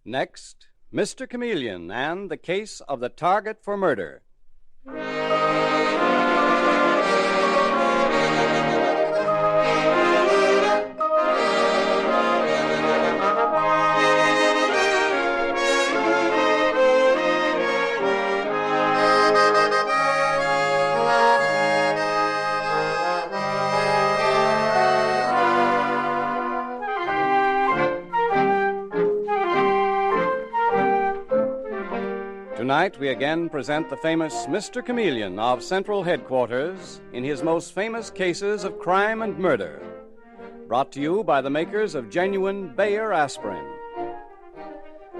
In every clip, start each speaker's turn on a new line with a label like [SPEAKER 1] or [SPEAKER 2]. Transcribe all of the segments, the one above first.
[SPEAKER 1] Next, Mr. Chameleon and the case of the target for murder. Tonight, we again present the famous Mr. Chameleon of Central Headquarters in his most famous cases of crime and murder. Brought to you by the makers of genuine Bayer aspirin.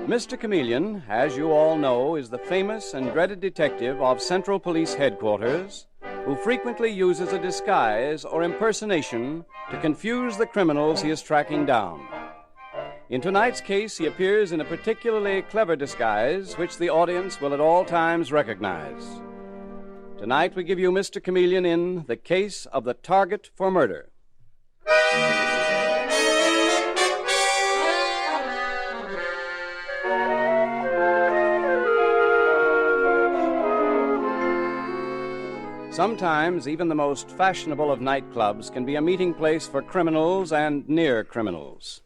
[SPEAKER 1] Mr. Chameleon, as you all know, is the famous and dreaded detective of Central Police Headquarters who frequently uses a disguise or impersonation to confuse the criminals he is tracking down. In tonight's case, he appears in a particularly clever disguise which the audience will at all times recognize. Tonight, we give you Mr. Chameleon in the case of the target for murder. Sometimes, even the most fashionable of nightclubs can be a meeting place for criminals and near criminals.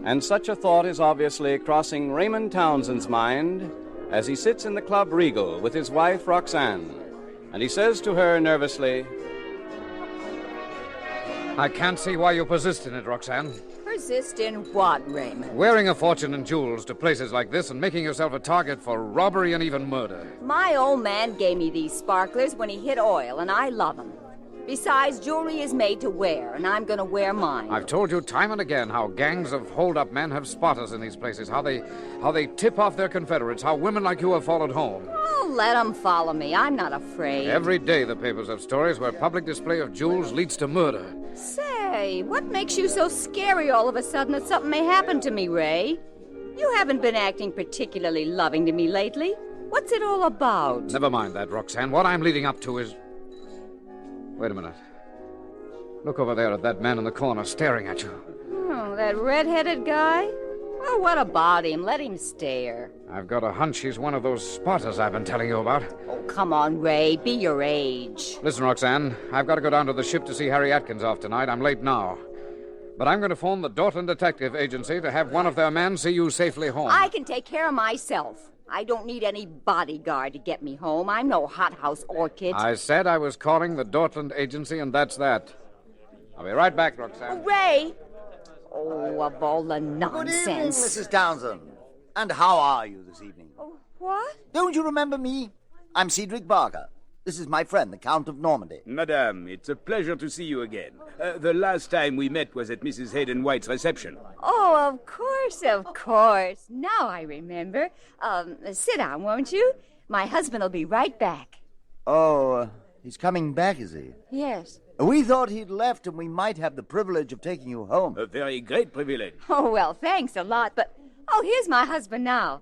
[SPEAKER 1] And such a thought is obviously crossing Raymond Townsend's mind as he sits in the Club Regal with his wife, Roxanne. And he says to her nervously,
[SPEAKER 2] I can't see why you persist in it, Roxanne.
[SPEAKER 3] Persist in what, Raymond?
[SPEAKER 2] Wearing a fortune in jewels to places like this and making yourself a target for robbery and even murder.
[SPEAKER 3] My old man gave me these sparklers when he hit oil, and I love them. Besides, jewelry is made to wear, and I'm going to wear mine.
[SPEAKER 2] I've told you time and again how gangs of hold-up men have spotters in these places, how they tip off their confederates, how women like you have followed home.
[SPEAKER 3] Oh, let them follow me. I'm not afraid.
[SPEAKER 2] Every day the papers have stories where public display of jewels leads to murder.
[SPEAKER 3] Say, what makes you so scary all of a sudden that something may happen to me, Ray? You haven't been acting particularly loving to me lately. What's it all about?
[SPEAKER 2] Never mind that, Roxanne. What I'm leading up to is... Wait a minute. Look over there at that man in the corner staring at you.
[SPEAKER 3] Oh, that red-headed guy? Well, what about him? Let him stare.
[SPEAKER 2] I've got a hunch he's one of those spotters I've been telling you about.
[SPEAKER 3] Oh, come on, Ray. Be your age.
[SPEAKER 2] Listen, Roxanne, I've got to go down to the ship to see Harry Atkins off tonight. I'm late now. But I'm going to phone the Dortland Detective Agency to have one of their men see you safely home.
[SPEAKER 3] I can take care of myself. I don't need any bodyguard to get me home. I'm no hothouse orchid.
[SPEAKER 2] I said I was calling the Dortland Agency, and that's that. I'll be right back, Roxanne.
[SPEAKER 3] Ray! Oh, of all the nonsense.
[SPEAKER 4] Good evening, Mrs. Townsend. And how are you this evening?
[SPEAKER 3] Oh, what?
[SPEAKER 4] Don't you remember me? I'm Cedric Barker. This is my friend, the Count of Normandy.
[SPEAKER 5] Madame, it's a pleasure to see you again. The last time we met was at Mrs. Hayden White's reception.
[SPEAKER 3] Oh, of course. Now I remember. Sit down, won't you? My husband will be right back.
[SPEAKER 4] Oh, he's coming back, is he?
[SPEAKER 3] Yes.
[SPEAKER 4] We thought he'd left and we might have the privilege of taking you home.
[SPEAKER 5] A very great privilege.
[SPEAKER 3] Oh, well, thanks a lot, but... Oh, here's my husband now.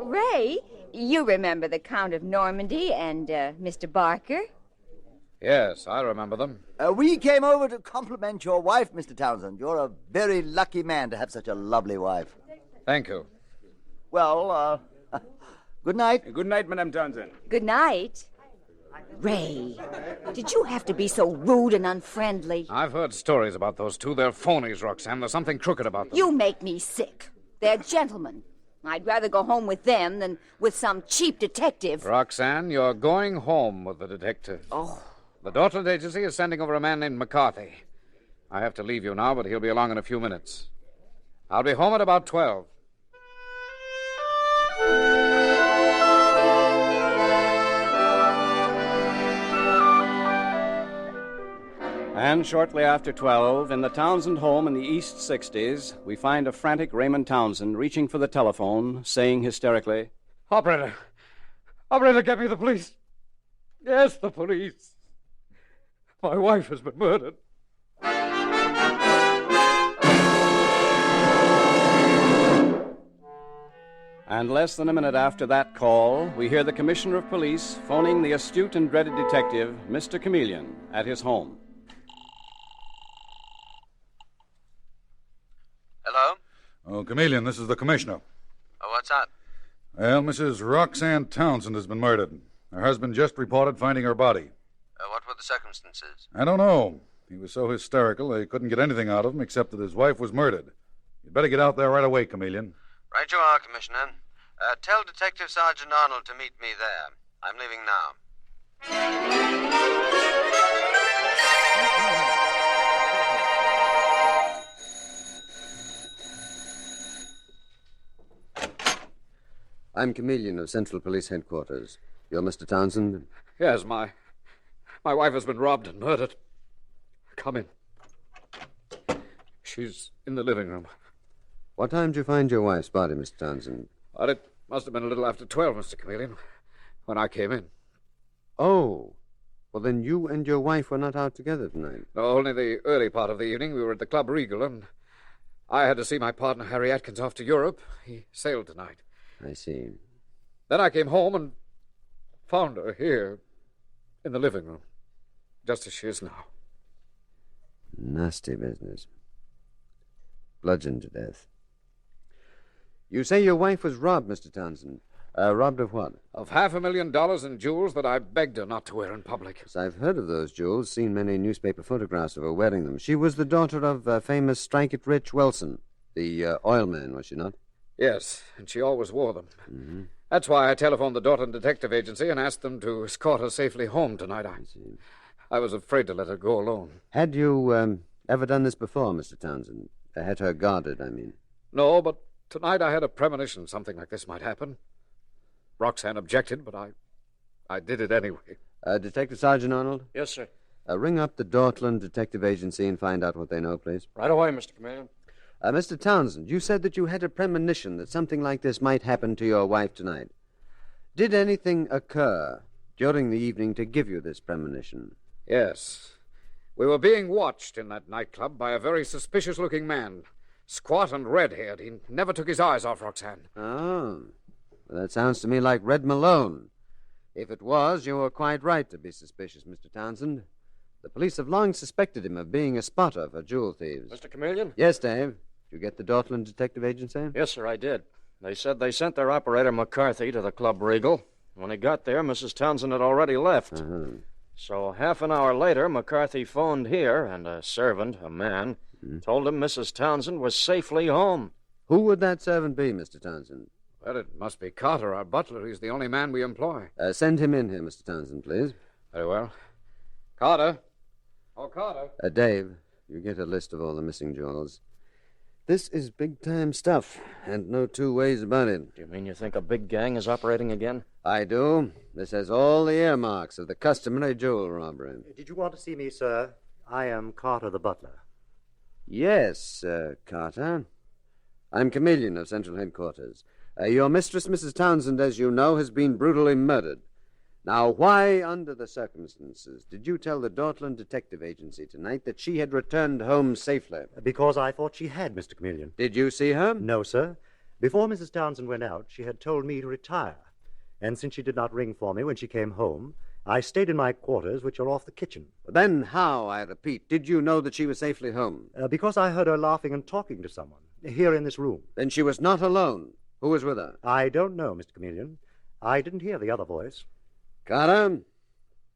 [SPEAKER 3] Ray, you remember the Count of Normandy and Mr. Barker?
[SPEAKER 2] Yes, I remember them.
[SPEAKER 4] We came over to compliment your wife, Mr. Townsend. You're a very lucky man to have such a lovely wife.
[SPEAKER 2] Thank you.
[SPEAKER 4] Well, good night.
[SPEAKER 5] Good night, Madame Townsend.
[SPEAKER 3] Good night. Ray, did you have to be so rude and unfriendly?
[SPEAKER 2] I've heard stories about those two. They're phonies, Roxanne. There's something crooked about them.
[SPEAKER 3] You make me sick. They're gentlemen. I'd rather go home with them than with some cheap detective.
[SPEAKER 2] Roxanne, you're going home with the detective.
[SPEAKER 3] Oh.
[SPEAKER 2] The Dortland Agency is sending over a man named McCarthy. I have to leave you now, but he'll be along in a few minutes. I'll be home at about 12.
[SPEAKER 1] And shortly after 12, in the Townsend home in the East 60s, we find a frantic Raymond Townsend reaching for the telephone, saying hysterically,
[SPEAKER 2] Operator, get me the police. Yes, the police. My wife has been murdered.
[SPEAKER 1] And less than a minute after that call, we hear the Commissioner of Police phoning the astute and dreaded detective, Mr. Chameleon, at his home.
[SPEAKER 6] Hello?
[SPEAKER 7] Oh, Chameleon, this is the Commissioner.
[SPEAKER 6] Oh, what's up?
[SPEAKER 7] Well, Mrs. Roxanne Townsend has been murdered. Her husband just reported finding her body.
[SPEAKER 6] What were the circumstances?
[SPEAKER 7] I don't know. He was so hysterical they couldn't get anything out of him except that his wife was murdered. You'd better get out there right away, Chameleon.
[SPEAKER 6] Right you are, Commissioner. Tell Detective Sergeant Arnold to meet me there. I'm leaving now.
[SPEAKER 8] I'm Chameleon of Central Police Headquarters. You're Mr. Townsend?
[SPEAKER 2] Yes, my wife has been robbed and murdered. Come in. She's in the living room.
[SPEAKER 8] What time did you find your wife's body, Mr. Townsend?
[SPEAKER 2] Well, it must have been a little after 12, Mr. Chameleon, when I came in.
[SPEAKER 8] Oh. Well, then you and your wife were not out together tonight.
[SPEAKER 2] No, only the early part of the evening. We were at the Club Regal, and I had to see my partner, Harry Atkins, off to Europe. He sailed tonight.
[SPEAKER 8] I see.
[SPEAKER 2] Then I came home and found her here in the living room, just as she is now.
[SPEAKER 8] Nasty business. Bludgeoned to death. You say your wife was robbed, Mr. Townsend. Robbed of what?
[SPEAKER 2] Of $500,000 in jewels that I begged her not to wear in public.
[SPEAKER 8] Yes, I've heard of those jewels, seen many newspaper photographs of her wearing them. She was the daughter of famous Strike-It-Rich Wilson, the oil man, was she not?
[SPEAKER 2] Yes, and she always wore them.
[SPEAKER 8] Mm-hmm.
[SPEAKER 2] That's why I telephoned the Dorton Detective Agency and asked them to escort her safely home tonight. I was afraid to let her go alone.
[SPEAKER 8] Had you ever done this before, Mr. Townsend? Had her guarded, I mean.
[SPEAKER 2] No, but tonight I had a premonition something like this might happen. Roxanne objected, but I did it anyway.
[SPEAKER 8] Detective Sergeant Arnold?
[SPEAKER 1] Yes, sir.
[SPEAKER 8] Ring up the Dortland Detective Agency and find out what they know, please.
[SPEAKER 1] Right away, Mr. Chameleon.
[SPEAKER 8] Mr. Townsend, you said that you had a premonition that something like this might happen to your wife tonight. Did anything occur during the evening to give you this premonition?
[SPEAKER 2] Yes. We were being watched in that nightclub by a very suspicious-looking man. Squat and red-haired. He never took his eyes off Roxanne.
[SPEAKER 8] Oh. Well, that sounds to me like Red Malone. If it was, you were quite right to be suspicious, Mr. Townsend. The police have long suspected him of being a spotter for jewel thieves.
[SPEAKER 1] Mr. Chameleon?
[SPEAKER 8] Yes, Dave. Did you get the Dortland Detective Agency?
[SPEAKER 1] Yes, sir, I did. They said they sent their operator, McCarthy, to the Club Regal. When he got there, Mrs. Townsend had already left.
[SPEAKER 8] Uh-huh.
[SPEAKER 1] So half an hour later, McCarthy phoned here, and a servant, a man, told him Mrs. Townsend was safely home.
[SPEAKER 8] Who would that servant be, Mr. Townsend?
[SPEAKER 2] Well, it must be Carter, our butler. He's the only man we employ.
[SPEAKER 8] Send him in here, Mr. Townsend, please.
[SPEAKER 2] Very well. Carter. Oh, Carter.
[SPEAKER 8] Dave, you get a list of all the missing jewels. This is big-time stuff, and no two ways about it.
[SPEAKER 1] Do you mean you think a big gang is operating again?
[SPEAKER 8] I do. This has all the earmarks of the customary jewel robbery.
[SPEAKER 9] Did you want to see me, sir? I am Carter the butler.
[SPEAKER 8] Yes, Carter. I'm Chameleon of Central Headquarters. Your mistress, Mrs. Townsend, as you know, has been brutally murdered. Now, why, under the circumstances, did you tell the Dortland Detective Agency tonight that she had returned home safely?
[SPEAKER 9] Because I thought she had, Mr. Chameleon.
[SPEAKER 8] Did you see her?
[SPEAKER 9] No, sir. Before Mrs. Townsend went out, she had told me to retire. And since she did not ring for me when she came home, I stayed in my quarters, which are off the kitchen.
[SPEAKER 8] Then how, I repeat, did you know that she was safely home?
[SPEAKER 9] Because I heard her laughing and talking to someone, here in this room.
[SPEAKER 8] Then she was not alone. Who was with her?
[SPEAKER 9] I don't know, Mr. Chameleon. I didn't hear the other voice.
[SPEAKER 8] Carter,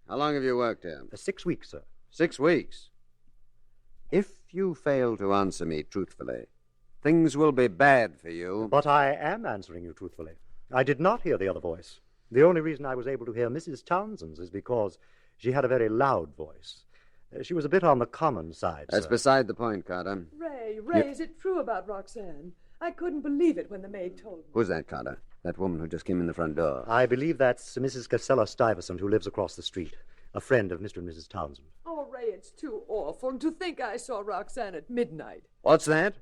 [SPEAKER 8] how long have you worked here?
[SPEAKER 9] 6 weeks, sir.
[SPEAKER 8] 6 weeks. If you fail to answer me truthfully, things will be bad for you.
[SPEAKER 9] But I am answering you truthfully. I did not hear the other voice. The only reason I was able to hear Mrs. Townsend's is because she had a very loud voice. She was a bit on the common side,
[SPEAKER 8] That's
[SPEAKER 9] sir.
[SPEAKER 8] beside the point, Carter.
[SPEAKER 10] Ray, is it true about Roxanne? I couldn't believe it when the maid told me.
[SPEAKER 8] Who's that, Carter? That woman who just came in the front door.
[SPEAKER 9] I believe that's Mrs. Casella Stuyvesant, who lives across the street, a friend of Mr. and Mrs. Townsend.
[SPEAKER 10] Oh, Ray, it's too awful. To think I saw Roxanne at midnight.
[SPEAKER 8] What's that?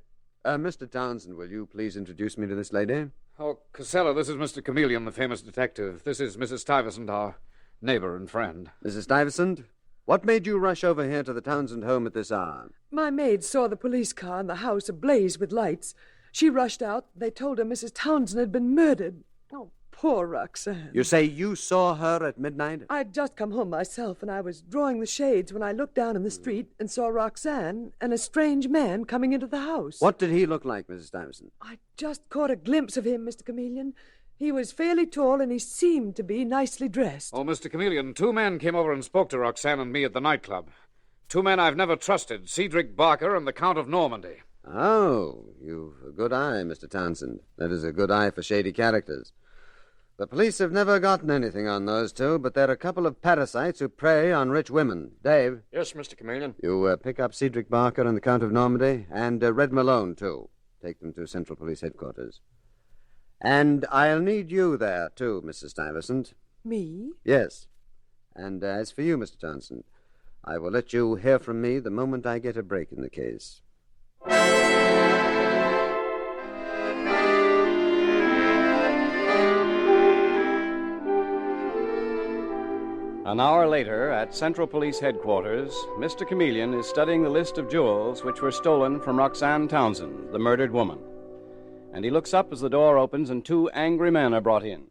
[SPEAKER 8] Mr. Townsend, will you please introduce me to this lady?
[SPEAKER 2] Oh, Casella, this is Mr. Chameleon, the famous detective. This is Mrs. Stuyvesant, our neighbor and friend.
[SPEAKER 8] Mrs. Stuyvesant, what made you rush over here to the Townsend home at this hour?
[SPEAKER 10] My maid saw the police car and the house ablaze with lights. She rushed out. They told her Mrs. Townsend had been murdered. Oh, poor Roxanne.
[SPEAKER 8] You say you saw her at midnight?
[SPEAKER 10] I'd just come home myself, and I was drawing the shades when I looked down in the street and saw Roxanne and a strange man coming into the house.
[SPEAKER 8] What did he look like, Mrs. Stuyvesant?
[SPEAKER 10] I just caught a glimpse of him, Mr. Chameleon. He was fairly tall, and he seemed to be nicely dressed.
[SPEAKER 2] Oh, Mr. Chameleon, 2 men came over and spoke to Roxanne and me at the nightclub. 2 men I've never trusted, Cedric Barker and the Count of Normandy.
[SPEAKER 8] Oh, you've a good eye, Mr. Townsend. That is a good eye for shady characters. The police have never gotten anything on those 2, but they're a couple of parasites who prey on rich women. Dave?
[SPEAKER 11] Yes, Mr. Chameleon.
[SPEAKER 8] You pick up Cedric Barker and the Count of Normandy, and Red Malone, too. Take them to Central Police Headquarters. And I'll need you there, too, Mrs. Stuyvesant.
[SPEAKER 10] Me?
[SPEAKER 8] Yes. And as for you, Mr. Townsend, I will let you hear from me the moment I get a break in the case.
[SPEAKER 1] An hour later, at Central Police Headquarters, Mr. Chameleon is studying the list of jewels which were stolen from Roxanne Townsend, the murdered woman. And he looks up as the door opens and 2 angry men are brought in.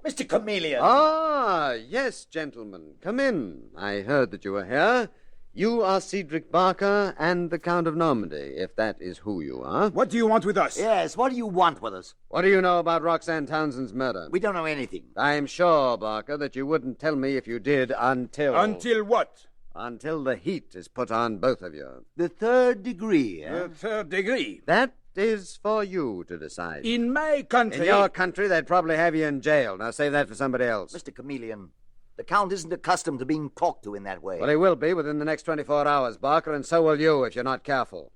[SPEAKER 4] Mr. Chameleon!
[SPEAKER 8] Ah, yes, gentlemen. Come in. I heard that you were here. You are Cedric Barker and the Count of Normandy, if that is who you are.
[SPEAKER 5] What do you want with us?
[SPEAKER 4] Yes, what do you want with us?
[SPEAKER 8] What do you know about Roxanne Townsend's murder?
[SPEAKER 4] We don't know anything.
[SPEAKER 8] I'm sure, Barker, that you wouldn't tell me if you did until...
[SPEAKER 5] Until what?
[SPEAKER 8] Until the heat is put on both of you.
[SPEAKER 4] The 3rd degree, eh?
[SPEAKER 5] The 3rd degree.
[SPEAKER 8] That is for you to decide.
[SPEAKER 5] In my country...
[SPEAKER 8] In your country, they'd probably have you in jail. Now save that for somebody else.
[SPEAKER 4] Mr. Chameleon, the Count isn't accustomed to being talked to in that way.
[SPEAKER 8] Well, he will be within the next 24 hours, Barker, and so will you if you're not careful.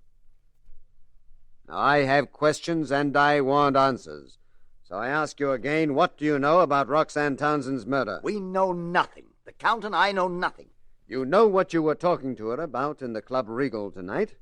[SPEAKER 8] Now, I have questions and I want answers. So I ask you again, what do you know about Roxanne Townsend's murder?
[SPEAKER 4] We know nothing. The Count and I know nothing.
[SPEAKER 8] You know what you were talking to her about in the Club Regal tonight?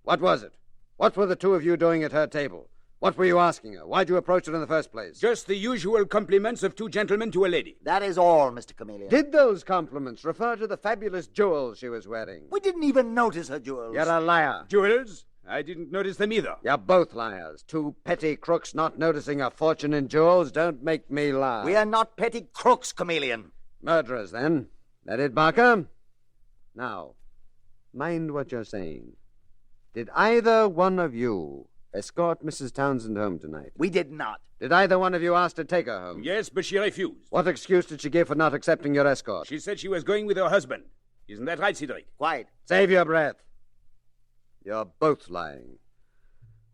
[SPEAKER 8] What was it? What were the 2 of you doing at her table? What were you asking her? Why'd you approach her in the first place?
[SPEAKER 5] Just the usual compliments of 2 gentlemen to a lady.
[SPEAKER 4] That is all, Mr. Chameleon.
[SPEAKER 8] Did those compliments refer to the fabulous jewels she was wearing?
[SPEAKER 4] We didn't even notice her jewels.
[SPEAKER 8] You're a liar.
[SPEAKER 5] Jewels? I didn't notice them either.
[SPEAKER 8] You're both liars. 2 petty crooks not noticing a fortune in jewels. Don't make me lie.
[SPEAKER 4] We are not petty crooks, Chameleon.
[SPEAKER 8] Murderers, then. That it, Barker? Now, mind what you're saying. Did either one of you escort Mrs. Townsend home tonight?
[SPEAKER 4] We did not.
[SPEAKER 8] Did either one of you ask to take her home?
[SPEAKER 5] Yes, but she refused.
[SPEAKER 8] What excuse did she give for not accepting your escort?
[SPEAKER 5] She said she was going with her husband. Isn't that right, Cedric?
[SPEAKER 4] Quiet.
[SPEAKER 8] Save your breath. You're both lying.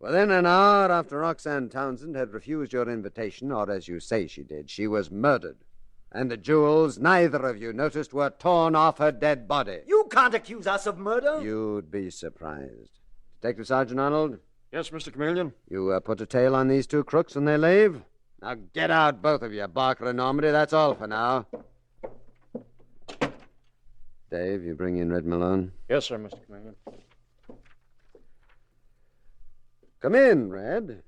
[SPEAKER 8] Within an hour after Roxanne Townsend had refused your invitation, or as you say she did, she was murdered. And the jewels, neither of you noticed, were torn off her dead body.
[SPEAKER 4] You can't accuse us of murder.
[SPEAKER 8] You'd be surprised. Detective Sergeant Arnold?
[SPEAKER 11] Yes, Mr. Chameleon.
[SPEAKER 8] You put a tail on these 2 crooks when they leave? Now get out, both of you, Barker and Normandy. That's all for now. Dave, you bring in Red Malone?
[SPEAKER 11] Yes, sir, Mr. Chameleon.
[SPEAKER 8] Come in, Red.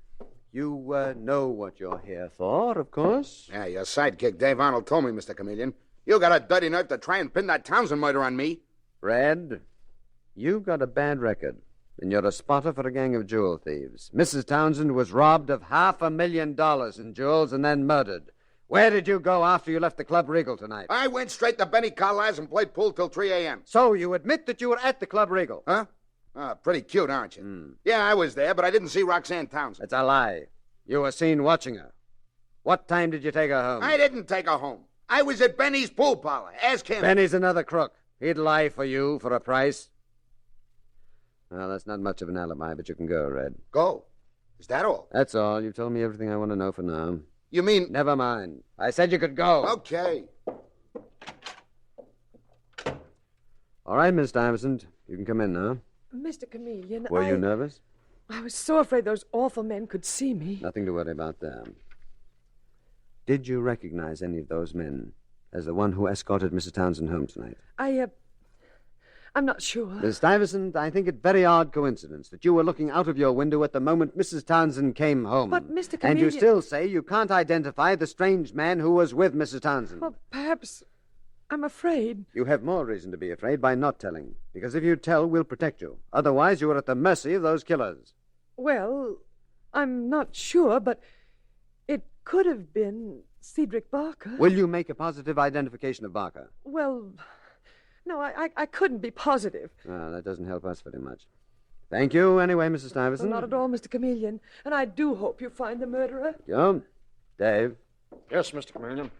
[SPEAKER 8] You know what you're here for, of course.
[SPEAKER 12] Yeah, your sidekick, Dave Arnold, told me, Mr. Chameleon. You got a dirty nerve to try and pin that Townsend murder on me.
[SPEAKER 8] Red, you've got a bad record, and you're a spotter for a gang of jewel thieves. Mrs. Townsend was robbed of $500,000 in jewels and then murdered. Where did you go after you left the Club Regal tonight?
[SPEAKER 12] I went straight to Benny Carlisle's and played pool till 3 a.m.
[SPEAKER 8] So you admit that you were at the Club Regal?
[SPEAKER 12] Huh? Pretty cute, aren't you? Yeah, I was there, but I didn't see Roxanne Townsend.
[SPEAKER 8] That's a lie. You were seen watching her. What time did you take her home?
[SPEAKER 12] I didn't take her home. I was at Benny's pool parlor. Ask him.
[SPEAKER 8] Benny's another crook. He'd lie for you for a price. Well, that's not much of an alibi, but you can go, Red.
[SPEAKER 12] Go? Is that all?
[SPEAKER 8] That's all. You've told me everything I want to know for now.
[SPEAKER 12] You mean...
[SPEAKER 8] Never mind. I said you could go.
[SPEAKER 12] Okay.
[SPEAKER 8] All right, Miss Stuyvesant. You can come in now.
[SPEAKER 10] Mr. Chameleon,
[SPEAKER 8] Were you nervous?
[SPEAKER 10] I was so afraid those awful men could see me.
[SPEAKER 8] Nothing to worry about there. Did you recognize any of those men as the one who escorted Mrs. Townsend home tonight?
[SPEAKER 10] I'm not sure.
[SPEAKER 8] Miss Stuyvesant, I think it very odd coincidence that you were looking out of your window at the moment Mrs. Townsend came home.
[SPEAKER 10] But, Mr. Chameleon...
[SPEAKER 8] And you still say you can't identify the strange man who was with Mrs. Townsend.
[SPEAKER 10] Well, perhaps... I'm afraid.
[SPEAKER 8] You have more reason to be afraid by not telling. Because if you tell, we'll protect you. Otherwise, you are at the mercy of those killers.
[SPEAKER 10] Well, I'm not sure, but it could have been Cedric Barker.
[SPEAKER 8] Will you make a positive identification of Barker?
[SPEAKER 10] Well, no, I couldn't be positive.
[SPEAKER 8] Well, that doesn't help us very much. Thank you anyway, Mrs. Stuyvesant.
[SPEAKER 10] Well, not at all, Mr. Chameleon. And I do hope you find the murderer.
[SPEAKER 8] Yo, Dave.
[SPEAKER 11] Yes, Mr. Chameleon.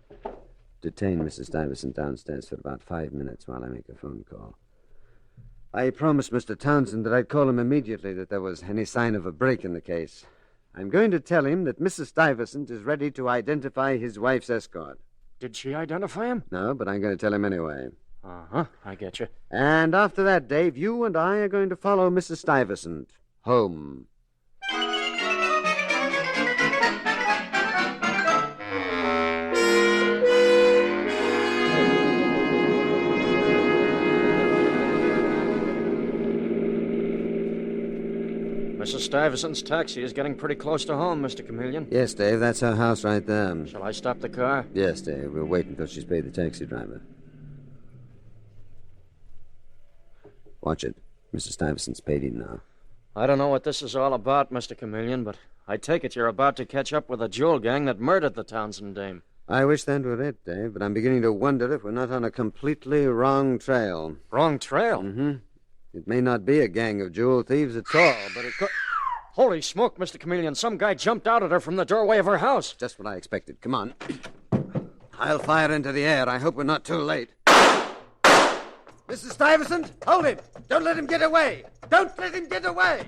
[SPEAKER 8] Detain Mrs. Stuyvesant downstairs for about 5 minutes while I make a phone call. I promised Mr. Townsend that I'd call him immediately that there was any sign of a break in the case. I'm going to tell him that Mrs. Stuyvesant is ready to identify his wife's escort.
[SPEAKER 11] Did she identify him?
[SPEAKER 8] No, but I'm going to tell him anyway.
[SPEAKER 11] Uh-huh, I get you.
[SPEAKER 8] And after that, Dave, you and I are going to follow Mrs. Stuyvesant home.
[SPEAKER 11] Mrs. Stuyvesant's taxi is getting pretty close to home, Mr. Chameleon.
[SPEAKER 8] Yes, Dave, that's her house right there.
[SPEAKER 11] Shall I stop the car?
[SPEAKER 8] Yes, Dave. We'll wait until she's paid the taxi driver. Watch it. Mrs. Stuyvesant's paid him now.
[SPEAKER 11] I don't know what this is all about, Mr. Chameleon, but I take it you're about to catch up with the jewel gang that murdered the Townsend dame.
[SPEAKER 8] I wish that were it, Dave, but I'm beginning to wonder if we're not on a completely wrong trail.
[SPEAKER 11] Wrong trail?
[SPEAKER 8] Mm-hmm. It may not be a gang of jewel thieves at all, but it could...
[SPEAKER 11] Holy smoke, Mr. Chameleon. Some guy jumped out at her from the doorway of her house.
[SPEAKER 8] Just what I expected. Come on. I'll fire into the air. I hope we're not too late. Mrs. Stuyvesant, hold him. Don't let him get away. Don't let him get away.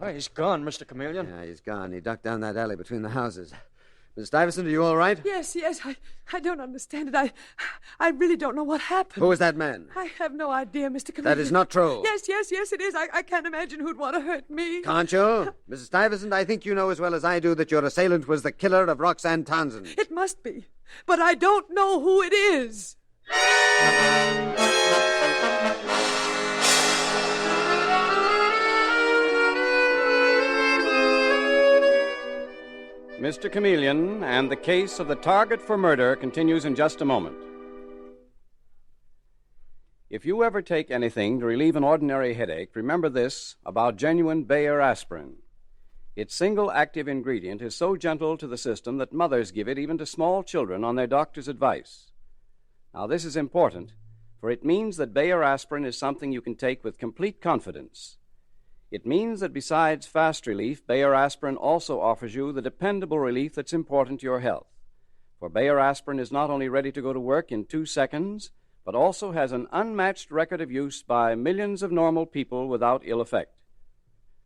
[SPEAKER 11] Oh, he's gone, Mr. Chameleon.
[SPEAKER 8] Yeah, he's gone. He ducked down that alley between the houses. Mrs. Stuyvesant, are you all right?
[SPEAKER 10] Yes. I don't understand it. I really don't know what happened.
[SPEAKER 8] Who was that man?
[SPEAKER 10] I have no idea, Mr. Chameleon.
[SPEAKER 8] That is not true.
[SPEAKER 10] Yes, it is. I can't imagine who'd want to hurt me.
[SPEAKER 8] Can't you? Mrs. Stuyvesant, I think you know as well as I do that your assailant was the killer of Roxanne Townsend.
[SPEAKER 10] It must be. But I don't know who it is.
[SPEAKER 1] Mr. Chameleon and the case of the target for murder continues in just a moment. If you ever take anything to relieve an ordinary headache, remember this about genuine Bayer aspirin. Its single active ingredient is so gentle to the system that mothers give it even to small children on their doctor's advice. Now, this is important, for it means that Bayer aspirin is something you can take with complete confidence. It means that besides fast relief, Bayer aspirin also offers you the dependable relief that's important to your health. For Bayer aspirin is not only ready to go to work in 2 seconds, but also has an unmatched record of use by millions of normal people without ill effect.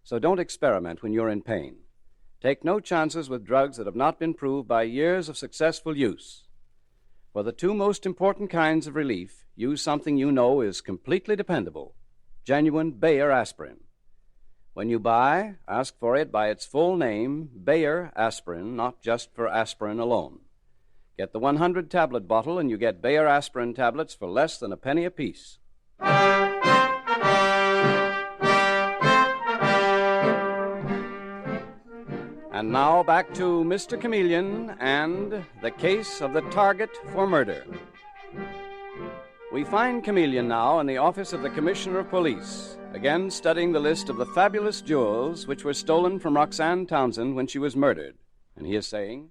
[SPEAKER 1] So don't experiment when you're in pain. Take no chances with drugs that have not been proved by years of successful use. For the 2 most important kinds of relief, use something you know is completely dependable, genuine Bayer aspirin. When you buy, ask for it by its full name, Bayer aspirin, not just for aspirin alone. Get the 100-tablet bottle and you get Bayer aspirin tablets for less than a penny apiece. And now back to Mr. Chameleon and the case of the target for murder. We find Chameleon now in the office of the Commissioner of Police, again studying the list of the fabulous jewels which were stolen from Roxanne Townsend when she was murdered. And he is saying,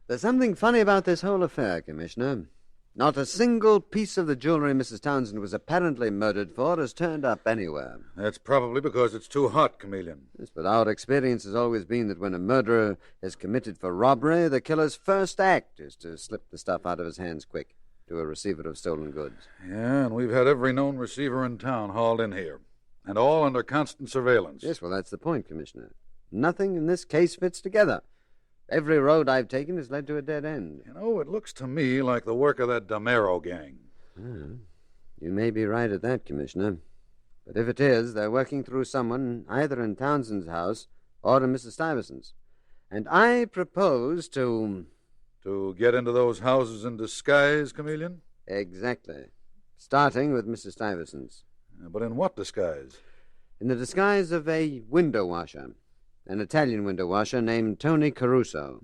[SPEAKER 8] There's something funny about this whole affair, Commissioner. Not a single piece of the jewelry Mrs. Townsend was apparently murdered for has turned up anywhere.
[SPEAKER 7] That's probably because it's too hot, Chameleon.
[SPEAKER 8] Yes, but our experience has always been that when a murderer is committed for robbery, the killer's first act is to slip the stuff out of his hands quick to a receiver of stolen goods.
[SPEAKER 7] Yeah, and we've had every known receiver in town hauled in here, and all under constant surveillance.
[SPEAKER 8] Yes, well, that's the point, Commissioner. Nothing in this case fits together. Every road I've taken has led to a dead end.
[SPEAKER 7] You know, it looks to me like the work of that Damero gang.
[SPEAKER 8] You may be right at that, Commissioner. But if it is, they're working through someone either in Townsend's house or in Mrs. Stuyvesant's. And I propose to...
[SPEAKER 7] To get into those houses in disguise, Chameleon?
[SPEAKER 8] Exactly. Starting with Mrs. Stuyvesant's.
[SPEAKER 7] But in what disguise?
[SPEAKER 8] In the disguise of a window washer. An Italian window washer named Tony Caruso.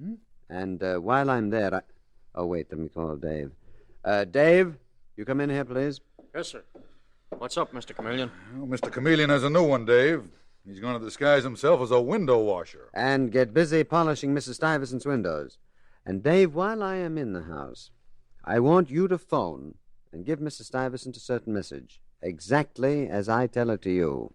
[SPEAKER 8] And while I'm there, Oh, wait, let me call Dave. Dave, you come in here, please.
[SPEAKER 11] Yes, sir. What's up, Mr. Chameleon?
[SPEAKER 7] Well, Mr. Chameleon has a new one, Dave. He's going to disguise himself as a window washer.
[SPEAKER 8] And get busy polishing Mrs. Stuyvesant's windows. And, Dave, while I am in the house, I want you to phone and give Mrs. Stuyvesant a certain message, exactly as I tell it to you.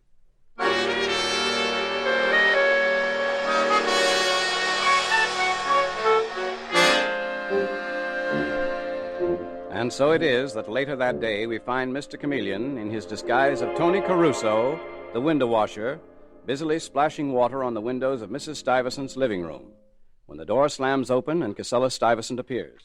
[SPEAKER 1] And so it is that later that day we find Mr. Chameleon in his disguise of Tony Caruso, the window washer, busily splashing water on the windows of Mrs. Stuyvesant's living room, when the door slams open and Casella Stuyvesant appears.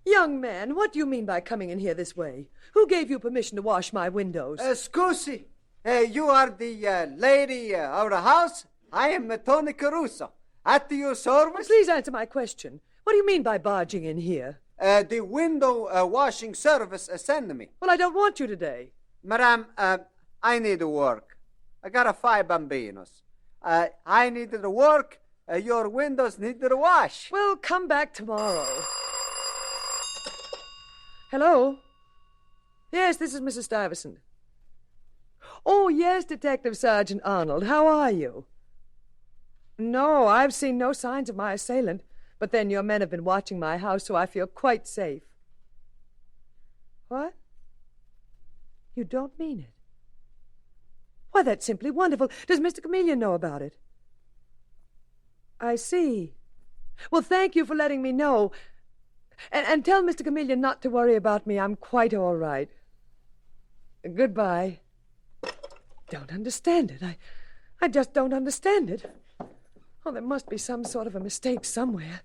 [SPEAKER 10] Young man, what do you mean by coming in here this way? Who gave you permission to wash my windows?
[SPEAKER 13] Scusi, you are the lady of the house? I am Tony Caruso. At your service?
[SPEAKER 10] Please answer my question. What do you mean by barging in here?
[SPEAKER 13] The window washing service sent me.
[SPEAKER 10] Well, I don't want you today.
[SPEAKER 13] Madame, I need to work. I got 5 bambinos. I need to work. Your windows need to wash.
[SPEAKER 10] Well, come back tomorrow. Hello? Yes, this is Mrs. Stuyvesant. Oh, yes, Detective Sergeant Arnold. How are you? No, I've seen no signs of my assailant. But then your men have been watching my house, so I feel quite safe. What? You don't mean it? Why, that's simply wonderful. Does Mr. Chameleon know about it? I see. Well, thank you for letting me know. And tell Mr. Chameleon not to worry about me. I'm quite all right. Goodbye. Don't understand it. I just don't understand it. Oh, there must be some sort of a mistake somewhere.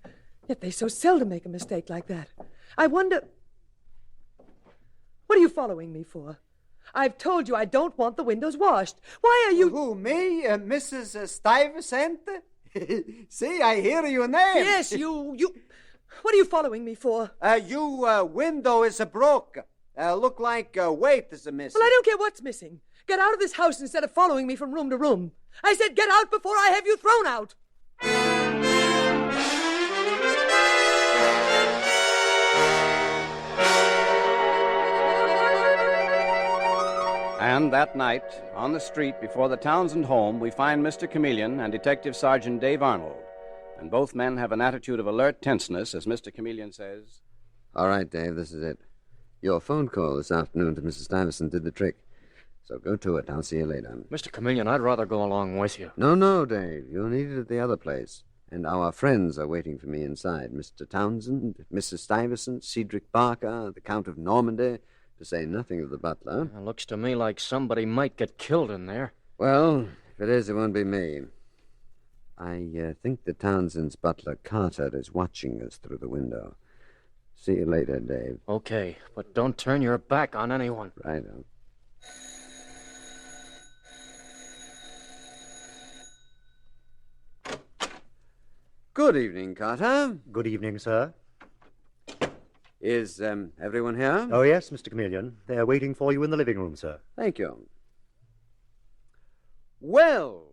[SPEAKER 10] Yet they so seldom make a mistake like that. I wonder... What are you following me for? I've told you I don't want the windows washed. Why are you...
[SPEAKER 13] Who, me? Mrs. Stuyvesant? See, I hear your name.
[SPEAKER 10] Yes, you... What are you following me for?
[SPEAKER 13] You window is broke. Look like weight is missing.
[SPEAKER 10] Well, I don't care what's missing. Get out of this house instead of following me from room to room. I said get out before I have you thrown out.
[SPEAKER 1] And that night, on the street before the Townsend home, we find Mr. Chameleon and Detective Sergeant Dave Arnold. And both men have an attitude of alert tenseness as Mr. Chameleon says,
[SPEAKER 8] All right, Dave, this is it. Your phone call this afternoon to Mrs. Stuyvesant did the trick. So go to it. I'll see you later.
[SPEAKER 11] Mr. Chameleon, I'd rather go along with you.
[SPEAKER 8] No, Dave. You're needed at the other place. And our friends are waiting for me inside. Mr. Townsend, Mrs. Stuyvesant, Cedric Barker, the Count of Normandy, to say nothing of the butler.
[SPEAKER 11] It looks to me like somebody might get killed in there.
[SPEAKER 8] Well, if it is, it won't be me. I think the Townsend's butler, Carter, is watching us through the window. See you later, Dave.
[SPEAKER 11] Okay, but don't turn your back on anyone.
[SPEAKER 8] Righto. Good evening, Carter.
[SPEAKER 9] Good evening, sir.
[SPEAKER 8] Is everyone here?
[SPEAKER 9] Oh, yes, Mr. Chameleon. They're waiting for you in the living room, sir.
[SPEAKER 8] Thank you. Well,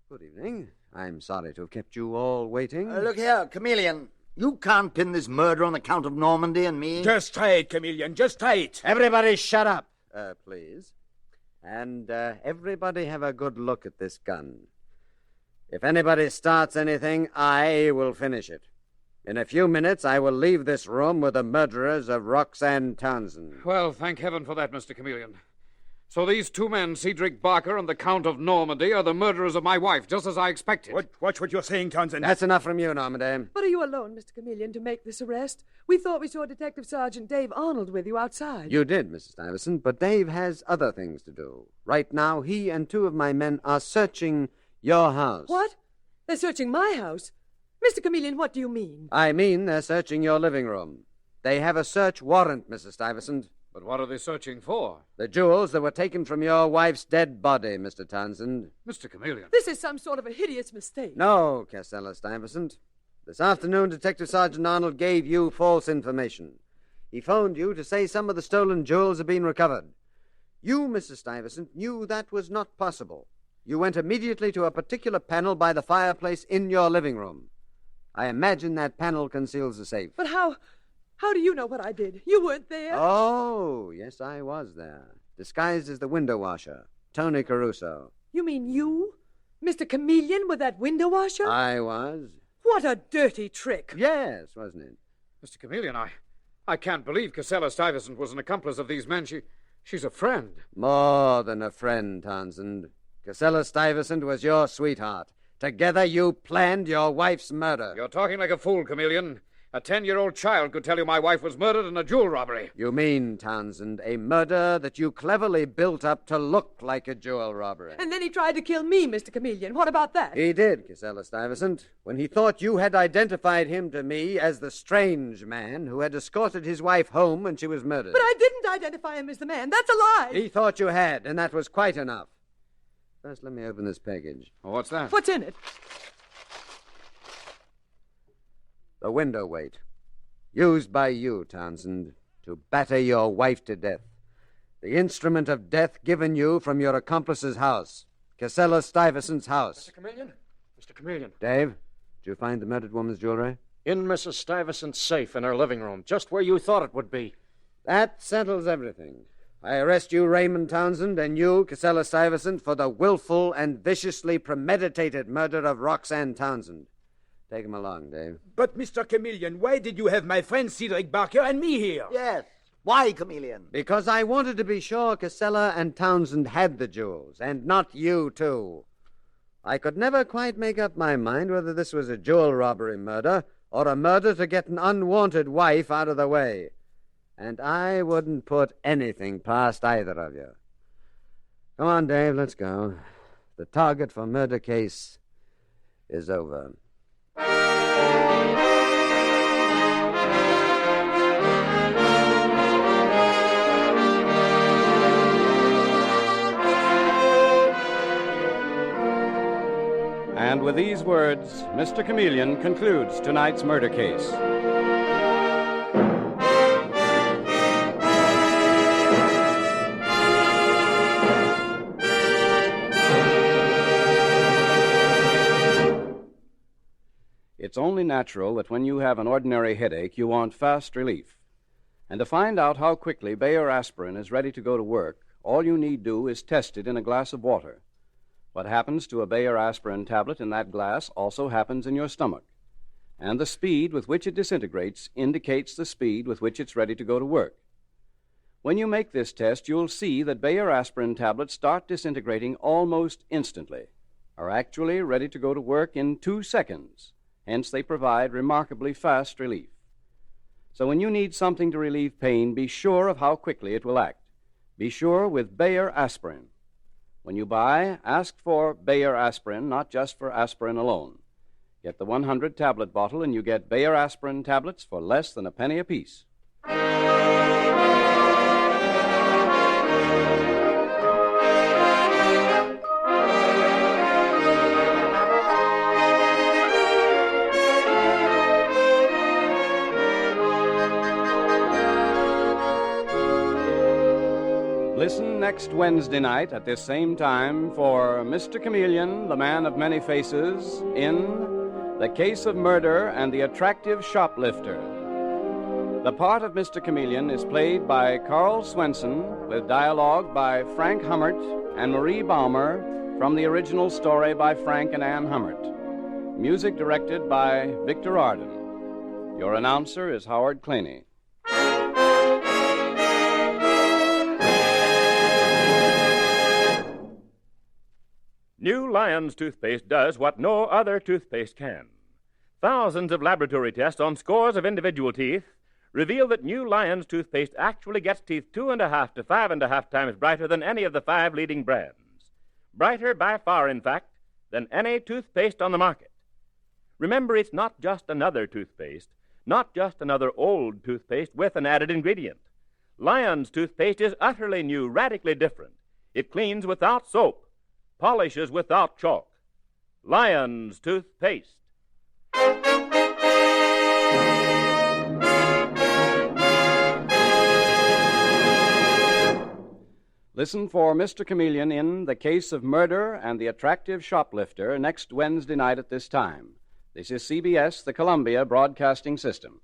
[SPEAKER 8] good evening. I'm sorry to have kept you all waiting.
[SPEAKER 4] Look here, Chameleon. You can't pin this murder on the Count of Normandy and me.
[SPEAKER 5] Just try it, Chameleon. Just try it.
[SPEAKER 8] Everybody shut up, please. And everybody have a good look at this gun. If anybody starts anything, I will finish it. In a few minutes, I will leave this room with the murderers of Roxanne Townsend.
[SPEAKER 2] Well, thank heaven for that, Mr. Chameleon. So these 2 men, Cedric Barker and the Count of Normandy, are the murderers of my wife, just as I expected.
[SPEAKER 5] Watch what you're saying, Townsend.
[SPEAKER 8] That's enough from you, Normandy.
[SPEAKER 10] But are you alone, Mr. Chameleon, to make this arrest? We thought we saw Detective Sergeant Dave Arnold with you outside.
[SPEAKER 8] You did, Mrs. Stuyvesant, but Dave has other things to do. Right now, he and 2 of my men are searching your house.
[SPEAKER 10] What? They're searching my house? Mr. Chameleon, what do you mean?
[SPEAKER 8] I mean they're searching your living room. They have a search warrant, Mrs. Stuyvesant.
[SPEAKER 2] But what are they searching for?
[SPEAKER 8] The jewels that were taken from your wife's dead body, Mr. Townsend.
[SPEAKER 2] Mr. Chameleon.
[SPEAKER 10] This is some sort of a hideous mistake.
[SPEAKER 8] No, Casella Stuyvesant. This afternoon, Detective Sergeant Arnold gave you false information. He phoned you to say some of the stolen jewels had been recovered. You, Mrs. Stuyvesant, knew that was not possible. You went immediately to a particular panel by the fireplace in your living room. I imagine that panel conceals the safe.
[SPEAKER 10] But how do you know what I did? You weren't there.
[SPEAKER 8] Oh, yes, I was there. Disguised as the window washer, Tony Caruso.
[SPEAKER 10] You mean you? Mr. Chameleon with that window washer?
[SPEAKER 8] I was.
[SPEAKER 10] What a dirty trick.
[SPEAKER 8] Yes, wasn't it?
[SPEAKER 2] Mr. Chameleon, I can't believe Casella Stuyvesant was an accomplice of these men. She's a friend.
[SPEAKER 8] More than a friend, Townsend. Casella Stuyvesant was your sweetheart. Together you planned your wife's murder.
[SPEAKER 2] You're talking like a fool, Chameleon. A 10-year-old child could tell you my wife was murdered in a jewel robbery.
[SPEAKER 8] You mean, Townsend, a murder that you cleverly built up to look like a jewel robbery.
[SPEAKER 10] And then he tried to kill me, Mr. Chameleon. What about that?
[SPEAKER 8] He did, Casella Stuyvesant, when he thought you had identified him to me as the strange man who had escorted his wife home when she was murdered.
[SPEAKER 10] But I didn't identify him as the man. That's a lie.
[SPEAKER 8] He thought you had, and that was quite enough. First, let me open this package.
[SPEAKER 2] Oh, what's that?
[SPEAKER 10] What's in it?
[SPEAKER 8] The window weight. Used by you, Townsend, to batter your wife to death. The instrument of death given you from your accomplice's house. Casella Stuyvesant's house.
[SPEAKER 11] Mr. Chameleon? Mr. Chameleon.
[SPEAKER 8] Dave, did you find the murdered woman's jewelry?
[SPEAKER 11] In Mrs. Stuyvesant's safe in her living room, just where you thought it would be.
[SPEAKER 8] That settles everything. I arrest you, Raymond Townsend, and you, Casella Stuyvesant, for the willful and viciously premeditated murder of Roxanne Townsend. Take him along, Dave.
[SPEAKER 5] But, Mr. Chameleon, why did you have my friend Cedric Barker and me here?
[SPEAKER 4] Yes. Why, Chameleon?
[SPEAKER 8] Because I wanted to be sure Casella and Townsend had the jewels, and not you, too. I could never quite make up my mind whether this was a jewel robbery murder or a murder to get an unwanted wife out of the way. And I wouldn't put anything past either of you. Come on, Dave, let's go. The target for murder case is over.
[SPEAKER 1] And with these words, Mr. Chameleon concludes tonight's murder case. It's only natural that when you have an ordinary headache, you want fast relief. And to find out how quickly Bayer aspirin is ready to go to work, all you need do is test it in a glass of water. What happens to a Bayer aspirin tablet in that glass also happens in your stomach. And the speed with which it disintegrates indicates the speed with which it's ready to go to work. When you make this test, you'll see that Bayer aspirin tablets start disintegrating almost instantly, are actually ready to go to work in 2 seconds. Hence, they provide remarkably fast relief. So when you need something to relieve pain, be sure of how quickly it will act. Be sure with Bayer aspirin. When you buy, ask for Bayer aspirin, not just for aspirin alone. Get the 100-tablet bottle, and you get Bayer aspirin tablets for less than a penny apiece. Listen next Wednesday night at this same time for Mr. Chameleon, the man of many faces, in The Case of Murder and the Attractive Shoplifter. The part of Mr. Chameleon is played by Carl Swenson, with dialogue by Frank Hummert and Marie Baumer from the original story by Frank and Ann Hummert. Music directed by Victor Arden. Your announcer is Howard Claney.
[SPEAKER 14] New Lion's toothpaste does what no other toothpaste can. Thousands of laboratory tests on scores of individual teeth reveal that New Lion's toothpaste actually gets teeth 2.5 to 5.5 times brighter than any of the 5 leading brands. Brighter by far, in fact, than any toothpaste on the market. Remember, it's not just another toothpaste, not just another old toothpaste with an added ingredient. Lion's toothpaste is utterly new, radically different. It cleans without soap, polishes without chalk. Lion's toothpaste.
[SPEAKER 1] Listen for Mr. Chameleon in The Case of Murder and the Attractive Shoplifter next Wednesday night at this time. This is CBS, the Columbia Broadcasting System.